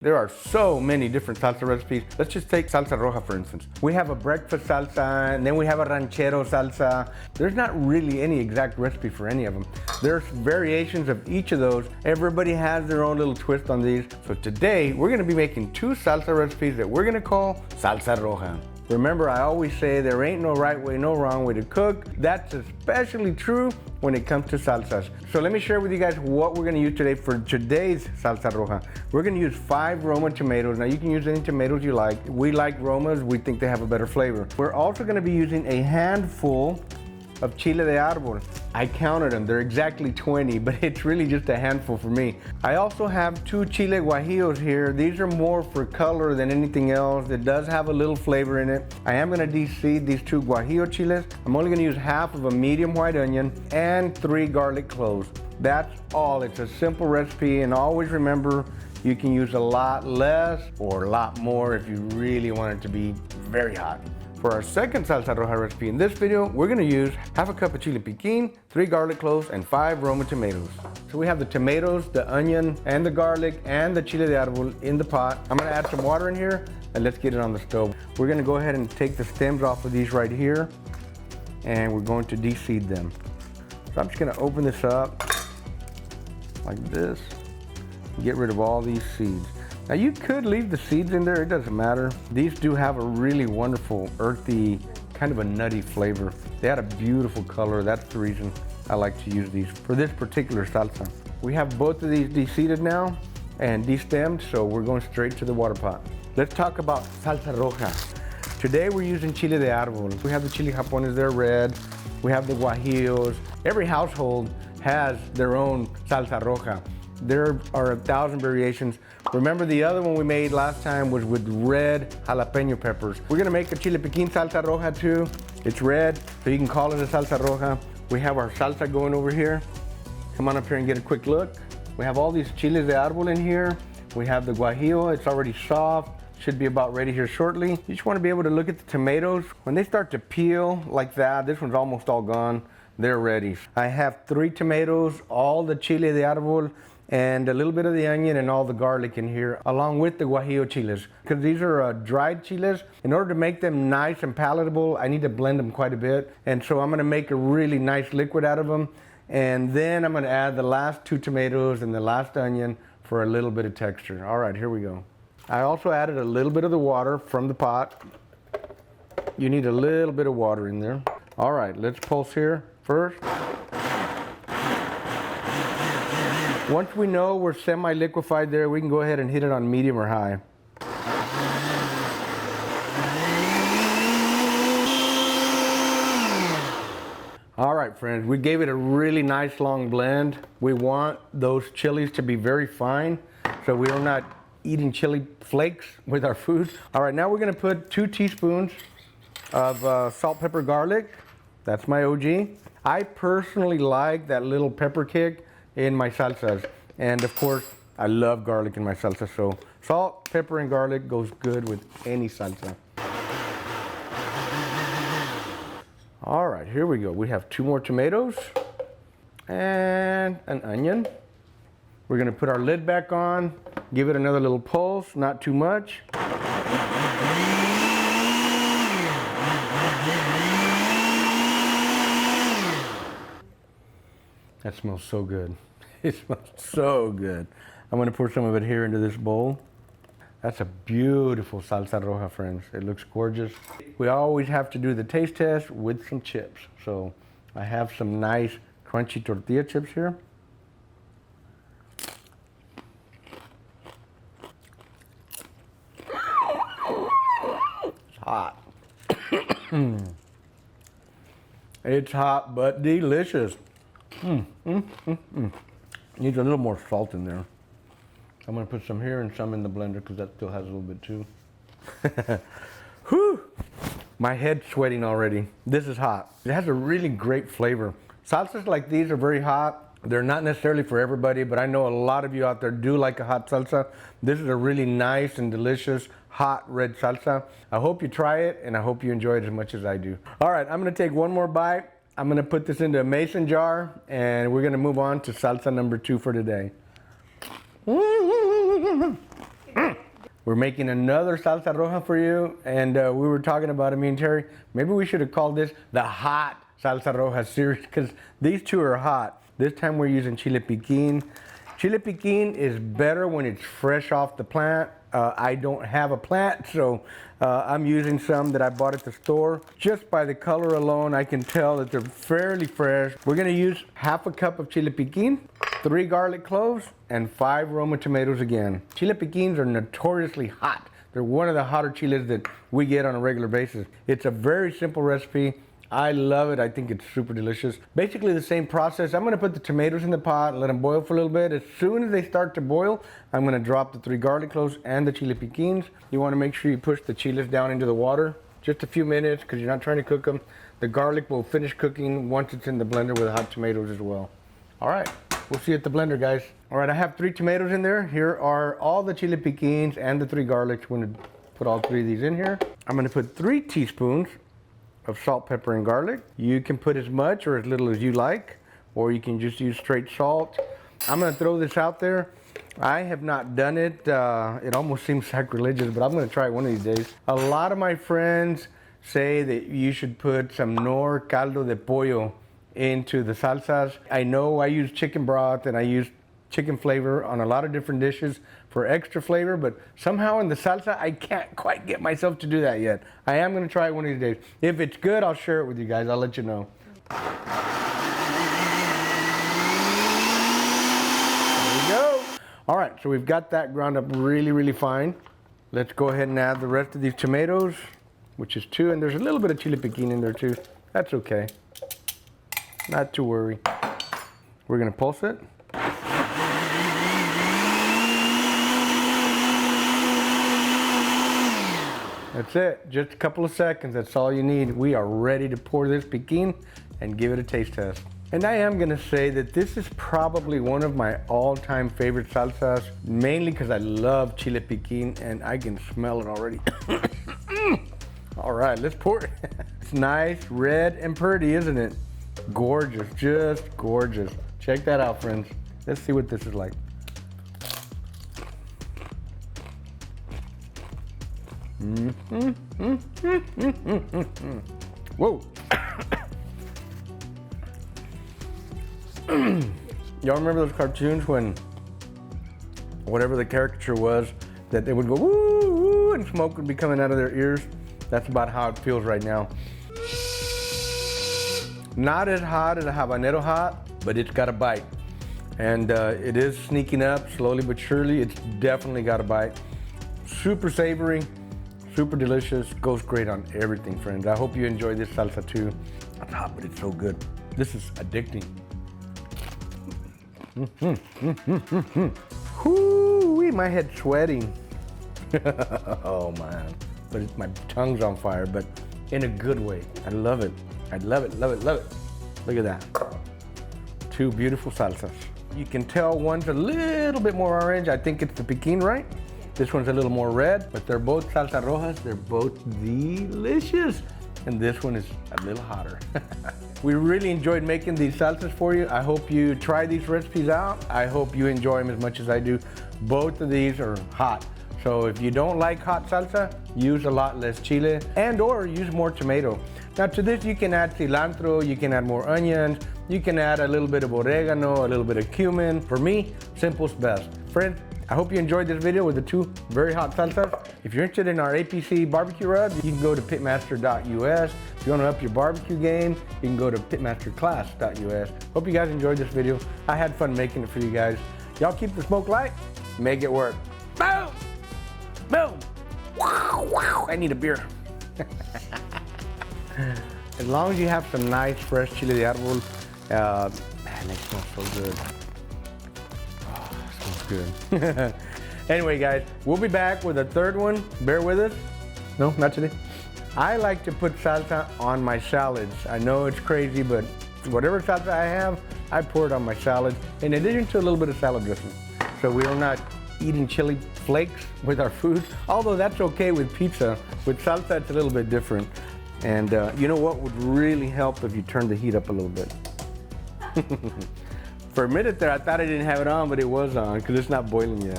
There are so many different salsa recipes. Let's just take salsa roja for instance. We have a breakfast salsa, and then we have a ranchero salsa. There's not really any exact recipe for any of them. There's variations of each of those. Everybody has their own little twist on these. So today, we're gonna be making two salsa recipes that we're gonna call salsa roja. Remember, I always say there ain't no right way, no wrong way to cook. That's especially true when it comes to salsas. So let me share with you guys what we're gonna use today for today's salsa roja. We're gonna use 5 Roma tomatoes. Now you can use any tomatoes you like. We like Romas, we think they have a better flavor. We're also gonna be using a handful of Chile de Arbol. I counted them, they're exactly 20, but it's really just a handful for me. I also have 2 Chile Guajillos here. These are more for color than anything else. It does have a little flavor in it. I am gonna de-seed these 2 Guajillo chiles. I'm only gonna use half of a medium white onion and 3 garlic cloves. That's all. It's a simple recipe, and always remember, you can use a lot less or a lot more if you really want it to be very hot. For our second salsa roja recipe in this video, we're gonna use half a cup of Chile Piquin, 3 garlic cloves, and 5 Roma tomatoes. So we have the tomatoes, the onion, and the garlic, and the Chile de Arbol in the pot. I'm gonna add some water in here, and let's get it on the stove. We're gonna go ahead and take the stems off of these right here, and we're going to de-seed them. So I'm just gonna open this up like this, and get rid of all these seeds. Now you could leave the seeds in there, it doesn't matter. These do have a really wonderful, earthy, kind of a nutty flavor. They had a beautiful color. That's the reason I like to use these for this particular salsa. We have both of these de-seeded now and de-stemmed, so we're going straight to the water pot. Let's talk about salsa roja. Today we're using Chile de Arbol. We have the chili japones, they're red. We have the guajillos. Every household has their own salsa roja. There are 1,000 variations. Remember, the other one we made last time was with red jalapeno peppers. We're gonna make a Chile Piquin salsa roja too. It's red, so you can call it a salsa roja. We have our salsa going over here. Come on up here and get a quick look. We have all these chiles de arbol in here. We have the guajillo, it's already soft. Should be about ready here shortly. You just wanna be able to look at the tomatoes. When they start to peel like that, this one's almost all gone, they're ready. I have 3 tomatoes, all the Chile de Arbol, and a little bit of the onion and all the garlic in here, along with the guajillo chiles. Because these are dried chiles, in order to make them nice and palatable, I need to blend them quite a bit. And so I'm gonna make a really nice liquid out of them. And then I'm gonna add the last 2 tomatoes and the last onion for a little bit of texture. All right, here we go. I also added a little bit of the water from the pot. You need a little bit of water in there. All right, let's pulse here first. Once we know we're semi-liquefied there, we can go ahead and hit it on medium or high. All right, friends, we gave it a really nice long blend. We want those chilies to be very fine, so we're not eating chili flakes with our food. All right, now we're gonna put 2 teaspoons of salt, pepper, garlic. That's my OG. I personally like that little pepper kick in my salsas, and of course I love garlic in my salsa, so salt, pepper, and garlic goes good with any salsa. All right, here we go. We have 2 more tomatoes and an onion. We're gonna put our lid back on, give it another little pulse, not too much. That smells so good. It smells so good. I'm gonna pour some of it here into this bowl. That's a beautiful salsa roja, friends. It looks gorgeous. We always have to do the taste test with some chips. So I have some nice crunchy tortilla chips here. It's hot. It's hot but delicious. Needs a little more salt in there. I'm gonna put some here and some in the blender because that still has a little bit too. Whew! My head's sweating already. This is hot. It has a really great flavor. Salsas like these are very hot. They're not necessarily for everybody, but I know a lot of you out there do like a hot salsa. This is a really nice and delicious hot red salsa. I hope you try it, and I hope you enjoy it as much as I do. All right, I'm gonna take one more bite. I'm gonna put this into a mason jar, and we're gonna move on to salsa number 2 for today. We're making another Salsa Roja for you, and we were talking about it, me and Terry. Maybe we should have called this the Hot Salsa Roja series, because these two are hot. This time we're using Chile Piquin. Chile Piquin is better when it's fresh off the plant. I don't have a plant, so I'm using some that I bought at the store. Just by the color alone, I can tell that they're fairly fresh. We're gonna use half a cup of Chile Piquin, 3 garlic cloves, and 5 Roma tomatoes again. Chile Piquins are notoriously hot. They're one of the hotter chiles that we get on a regular basis. It's a very simple recipe. I love it. I think it's super delicious. Basically the same process. I'm gonna put the tomatoes in the pot and let them boil for a little bit. As soon as they start to boil, I'm gonna drop the 3 garlic cloves and the Chile Piquins. You wanna make sure you push the chiles down into the water just a few minutes, because you're not trying to cook them. The garlic will finish cooking once it's in the blender with the hot tomatoes as well. All right, we'll see you at the blender, guys. All right, I have 3 tomatoes in there. Here are all the Chile Piquins and the 3 garlics. I'm gonna put all 3 of these in here. I'm gonna put 3 teaspoons of salt, pepper, and garlic. You can put as much or as little as you like, or you can just use straight salt. I'm gonna throw this out there. I have not done it. It almost seems sacrilegious, but I'm gonna try it one of these days. A lot of my friends say that you should put some nor caldo de pollo into the salsas. I know I use chicken broth and I use chicken flavor on a lot of different dishes for extra flavor, but somehow in the salsa, I can't quite get myself to do that yet. I am gonna try it one of these days. If it's good, I'll share it with you guys. I'll let you know. There we go. All right, so we've got that ground up really, really fine. Let's go ahead and add the rest of these tomatoes, which is 2, and there's a little bit of Chile Piquin in there too. That's okay. Not to worry. We're gonna pulse it. That's it, just a couple of seconds, that's all you need. We are ready to pour this piquin and give it a taste test. And I am gonna say that this is probably one of my all-time favorite salsas, mainly because I love Chile Piquin and I can smell it already. All right, let's pour it. It's nice, red, and pretty, isn't it? Gorgeous, just gorgeous. Check that out, friends. Let's see what this is like. Whoa. Y'all remember those cartoons when whatever the caricature was, that they would go woo, woo, and smoke would be coming out of their ears? That's about how it feels right now. Not as hot as a habanero hot, but it's got a bite. And it is sneaking up slowly but surely. It's definitely got a bite. Super savory. Super delicious, goes great on everything, friends. I hope you enjoy this salsa too. It's hot, but it's so good. This is addicting. Whoo-wee, my head's sweating. Oh man, but my tongue's on fire, but in a good way. I love it. I love it, love it, love it. Look at that. 2 beautiful salsas. You can tell one's a little bit more orange. I think it's the Piquin, right? This one's a little more red, but they're both salsa rojas. They're both delicious. And this one is a little hotter. We really enjoyed making these salsas for you. I hope you try these recipes out. I hope you enjoy them as much as I do. Both of these are hot. So if you don't like hot salsa, use a lot less chile and or use more tomato. Now to this you can add cilantro, you can add more onions, you can add a little bit of oregano, a little bit of cumin. For me, simple's best. Friends, I hope you enjoyed this video with the 2 very hot salsas. If you're interested in our APC barbecue rub, you can go to pitmaster.us. If you want to up your barbecue game, you can go to pitmasterclass.us. Hope you guys enjoyed this video. I had fun making it for you guys. Y'all keep the smoke light, make it work. Boom! Boom! Wow, wow. I need a beer. As long as you have some nice fresh Chile de Arbol, man, it smells so good. Good. Anyway, guys, we'll be back with a 3rd one. Bear with us. No, not today. I like to put salsa on my salads. I know it's crazy, but whatever salsa I have, I pour it on my salad, in addition to a little bit of salad dressing. So we are not eating chili flakes with our food, although that's okay with pizza. With salsa, it's a little bit different. And you know what would really help if you turn the heat up a little bit? For a minute there, I thought I didn't have it on, but it was on because it's not boiling yet.